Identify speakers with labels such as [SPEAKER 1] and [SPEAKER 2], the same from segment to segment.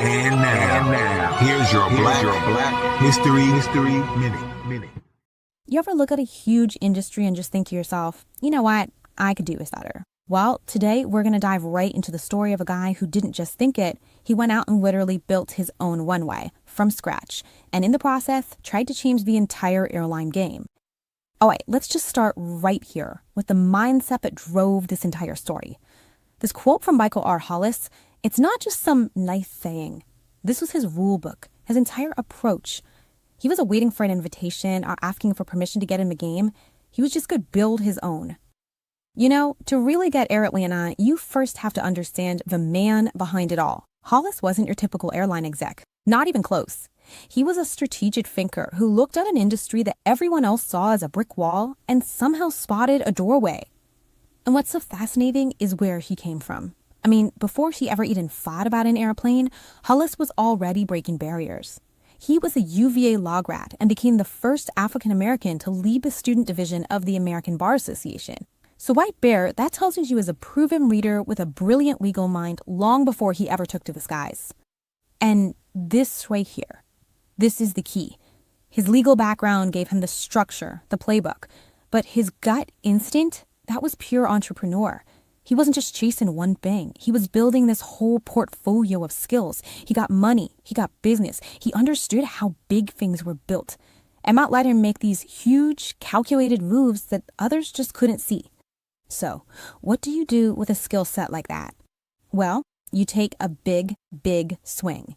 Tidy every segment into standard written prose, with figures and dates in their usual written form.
[SPEAKER 1] And now, here's your Black History Minute.
[SPEAKER 2] You ever look at a huge industry and just think to yourself, you know what, I could do this better? Well, today we're going to dive right into the story of a guy who didn't just think it, he went out and literally built his own runway from scratch, and in the process, tried to change the entire airline game. All right, let's just start right here with the mindset that drove this entire story. This quote from Michael R. Hollis, it's not just some nice saying. This was his rule book, his entire approach. He wasn't waiting for an invitation or asking for permission to get in the game. He was just going to build his own. You know, to really get Air Atlanta, you first have to understand the man behind it all. Hollis wasn't your typical airline exec, not even close. He was a strategic thinker who looked at an industry that everyone else saw as a brick wall and somehow spotted a doorway. And what's so fascinating is where he came from. I mean, before he ever even thought about an airplane, Hollis was already breaking barriers. He was a UVA law grad and became the first African American to lead the student division of the American Bar Association. So right there, that tells you he was a proven reader with a brilliant legal mind long before he ever took to the skies. And this right here, this is the key. His legal background gave him the structure, the playbook, but his gut instinct, that was pure entrepreneur. He wasn't just chasing one thing. He was building this whole portfolio of skills. He got money. He got business. He understood how big things were built. And Matt let him make these huge, calculated moves that others just couldn't see. So, what do you do with a skill set like that? Well, you take a big swing.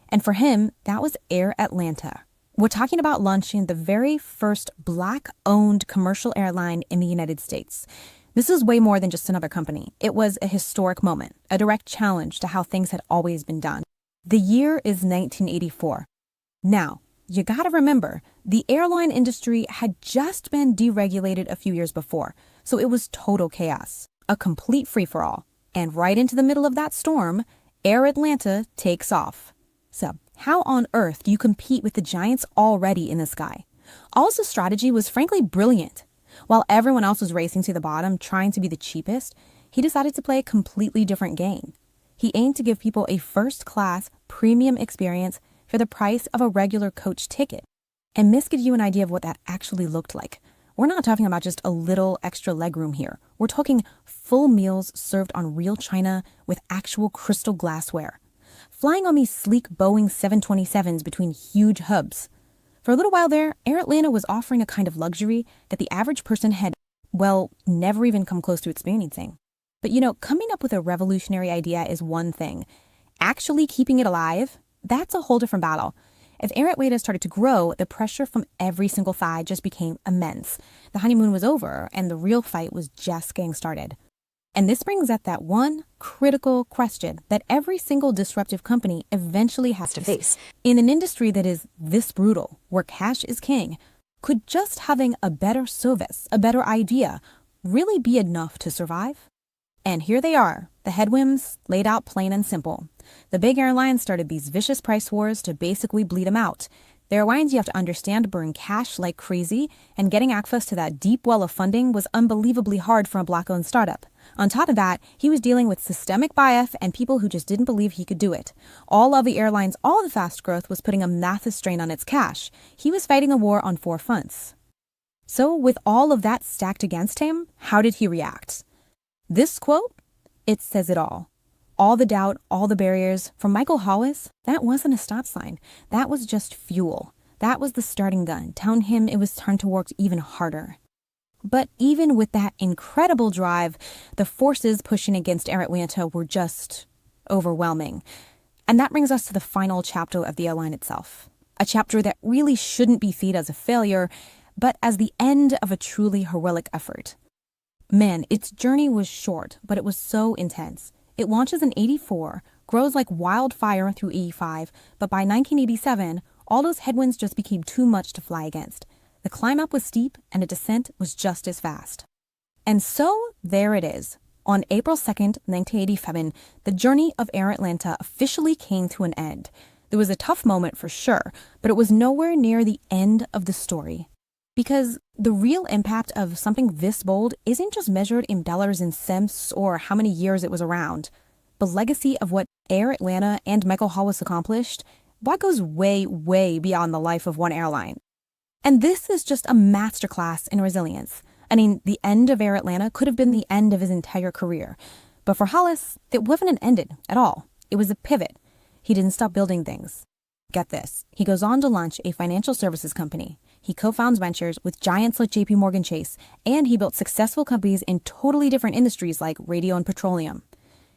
[SPEAKER 2] And for him, that was Air Atlanta. We're talking about launching the very first Black-owned commercial airline in the United States. This is way more than just another company. It was a historic moment, a direct challenge to how things had always been done. The year is 1984. Now, you gotta remember, the airline industry had just been deregulated a few years before, so it was total chaos, a complete free-for-all. And right into the middle of that storm, Air Atlanta takes off. So, how on earth do you compete with the giants already in the sky? All's strategy was frankly brilliant. While everyone else was racing to the bottom, trying to be the cheapest, he decided to play a completely different game. He aimed to give people a first-class, premium experience for the price of a regular coach ticket. And this gives you an idea of what that actually looked like. We're not talking about just a little extra legroom here. We're talking full meals served on real china with actual crystal glassware. Flying on these sleek Boeing 727s between huge hubs. For a little while there, Air Atlanta was offering a kind of luxury that the average person had, well, never even come close to experiencing. But you know, coming up with a revolutionary idea is one thing. Actually keeping it alive, that's a whole different battle. As Air Atlanta started to grow, the pressure from every single side just became immense. The honeymoon was over, and the real fight was just getting started. And this brings up that one critical question that every single disruptive company eventually has to face. In an industry that is this brutal, where cash is king, could just having a better service, a better idea, really be enough to survive? And here they are, the headwinds laid out plain and simple. The big airlines started these vicious price wars to basically bleed them out. The airlines, you have to understand, burn cash like crazy, and getting access to that deep well of funding was unbelievably hard for a Black-owned startup. On top of that, he was dealing with systemic bias and people who just didn't believe he could do it. All of the airlines, all the fast growth was putting a massive strain on its cash. He was fighting a war on four fronts. So with all of that stacked against him, how did he react? This quote, it says it all. All the doubt, all the barriers, from Michael Hollis, that wasn't a stop sign. That was just fuel. That was the starting gun, telling him it was time to work even harder. But even with that incredible drive, the forces pushing against Air Atlanta were just overwhelming. And that brings us to the final chapter of the airline itself. A chapter that really shouldn't be seen as a failure, but as the end of a truly heroic effort. Man, its journey was short, but it was so intense. It launches in 84, grows like wildfire through 85, but by 1987, all those headwinds just became too much to fly against. The climb up was steep, and the descent was just as fast. And so, there it is. On April 2nd, 1987, the journey of Air Atlanta officially came to an end. There was a tough moment for sure, but it was nowhere near the end of the story. Because the real impact of something this bold isn't just measured in dollars and cents or how many years it was around. the legacy of what Air Atlanta and Michael Hollis accomplished, that goes way, way beyond the life of one airline. And this is just a masterclass in resilience. I mean, the end of Air Atlanta could have been the end of his entire career. But for Hollis, it wasn't an end at all. It was a pivot. He didn't stop building things. Get this. He goes on to launch a financial services company. He co-founds ventures with giants like JP Morgan Chase, and he built successful companies in totally different industries like radio and petroleum.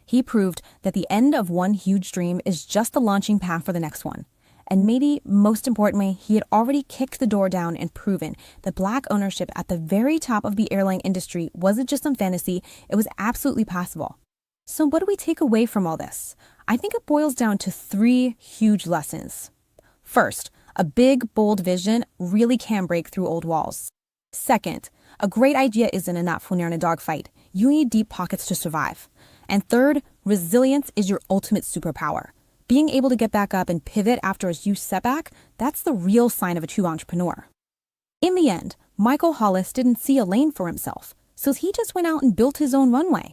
[SPEAKER 2] He proved that the end of one huge dream is just the launching pad for the next one. And maybe most importantly, he had already kicked the door down and proven that Black ownership at the very top of the airline industry wasn't just some fantasy, it was absolutely possible. So what do we take away from all this? I think it boils down to 3 huge lessons. First, a big, bold vision really can break through old walls. Second, a great idea isn't enough when you're in a dogfight. You need deep pockets to survive. And third, resilience is your ultimate superpower. Being able to get back up and pivot after a huge setback, that's the real sign of a true entrepreneur. In the end, Michael Hollis didn't see a lane for himself, so he just went out and built his own runway.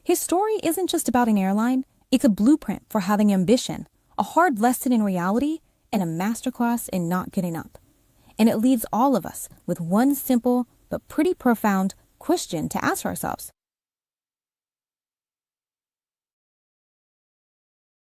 [SPEAKER 2] His story isn't just about an airline, it's a blueprint for having ambition, a hard lesson in reality, and a masterclass in not getting up. And it leaves all of us with one simple but pretty profound question to ask ourselves.